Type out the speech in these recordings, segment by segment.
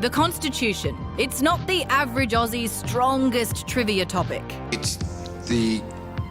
The Constitution. It's not the average Aussie's strongest trivia topic. It's the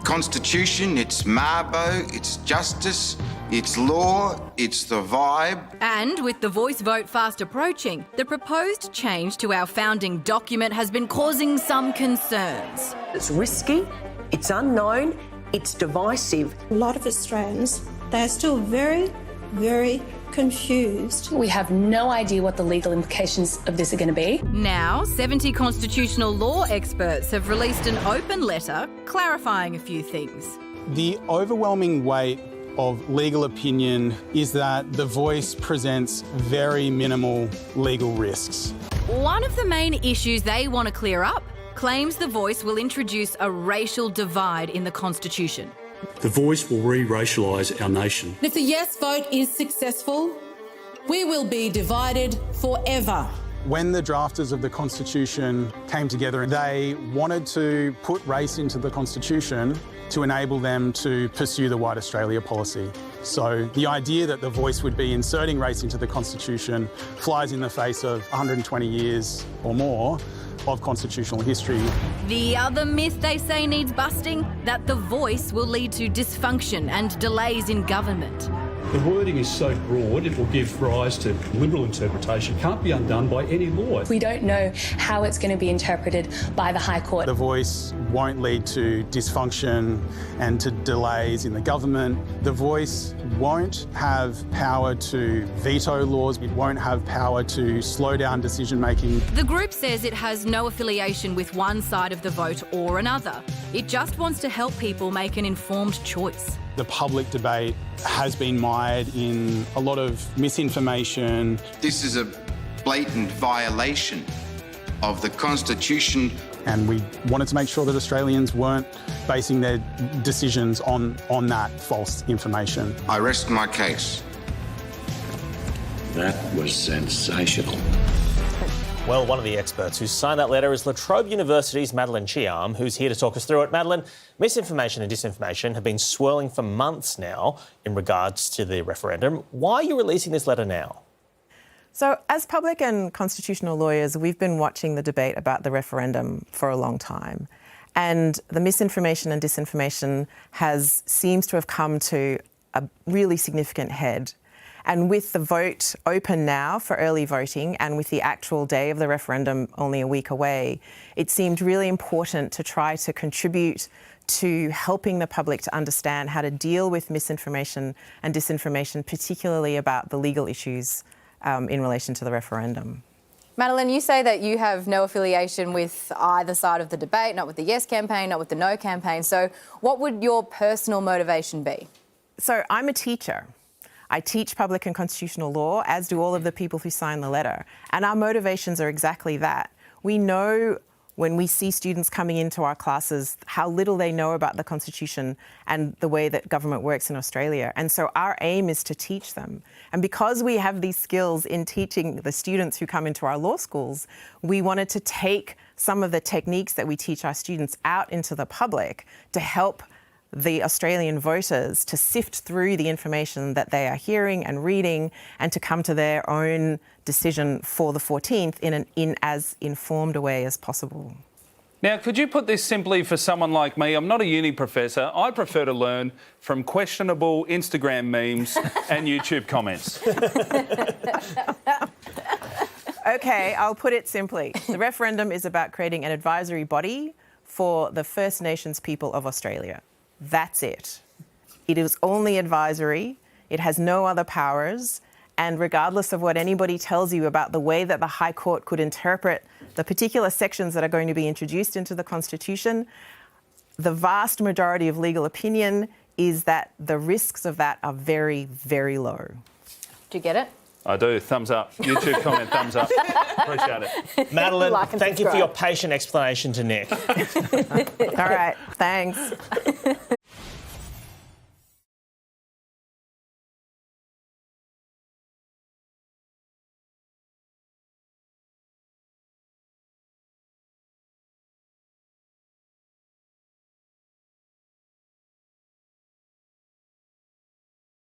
Constitution, it's Mabo, it's justice, it's law, it's the vibe. And with the voice vote fast approaching, the proposed change to our founding document has been causing some concerns. It's risky, it's unknown, it's divisive. A lot of Australians, they're still very, very confused. We have no idea what the legal implications of this are going to be. Now, 70 constitutional law experts have released an open letter clarifying a few things. The overwhelming weight of legal opinion is that the voice presents very minimal legal risks. One of the main issues they want to clear up claims the voice will introduce a racial divide in the Constitution. The voice will re-racialise our nation. If the yes vote is successful, we will be divided forever. When the drafters of the Constitution came together, they wanted to put race into the Constitution to enable them to pursue the White Australia policy. So the idea that the voice would be inserting race into the Constitution flies in the face of 120 years or more of constitutional history. The other myth they say needs busting, that the voice will lead to dysfunction and delays in government. The wording is so broad, it will give rise to liberal interpretation. It can't be undone by any law. We don't know how it's going to be interpreted by the High Court. The voice won't lead to dysfunction and to delays in the government. The voice won't have power to veto laws. It won't have power to slow down decision making. The group says it has no affiliation with one side of the vote or another. It just wants to help people make an informed choice. The public debate has been mired in a lot of misinformation. This is a blatant violation of the Constitution. And we wanted to make sure that Australians weren't basing their decisions on that false information. I rest my case. That was sensational. Well, one of the experts who signed that letter is La Trobe University's Madeline Chiam, who's here to talk us through it. Madeline, misinformation and disinformation have been swirling for months now in regards to the referendum. Why are you releasing this letter now? So, as public and constitutional lawyers, we've been watching the debate about the referendum for a long time. And the misinformation and disinformation seems to have come to a really significant head. And with the vote open now for early voting and with the actual day of the referendum only a week away, it seemed really important to try to contribute to helping the public to understand how to deal with misinformation and disinformation, particularly about the legal issues in relation to the referendum. Madeline, you say that you have no affiliation with either side of the debate, not with the Yes campaign, not with the No campaign. So what would your personal motivation be? So I'm a teacher. I teach public and constitutional law, as do all of the people who sign the letter. And our motivations are exactly that. We know when we see students coming into our classes how little they know about the Constitution and the way that government works in Australia. And so our aim is to teach them. And because we have these skills in teaching the students who come into our law schools, we wanted to take some of the techniques that we teach our students out into the public to help the Australian voters to sift through the information that they are hearing and reading and to come to their own decision for the 14th in as informed a way as possible. Now, could you put this simply for someone like me? I'm not a uni professor. I prefer to learn from questionable Instagram memes and YouTube comments. OK, I'll put it simply. The referendum is about creating an advisory body for the First Nations people of Australia. That's it. It is only advisory. It has no other powers. And regardless of what anybody tells you about the way that the High Court could interpret the particular sections that are going to be introduced into the Constitution, the vast majority of legal opinion is that the risks of that are very, very low. Do you get it? I do. Thumbs up. YouTube comment, thumbs up. Appreciate it. Madeline, thank you for your patient explanation to Nick. All right, thanks.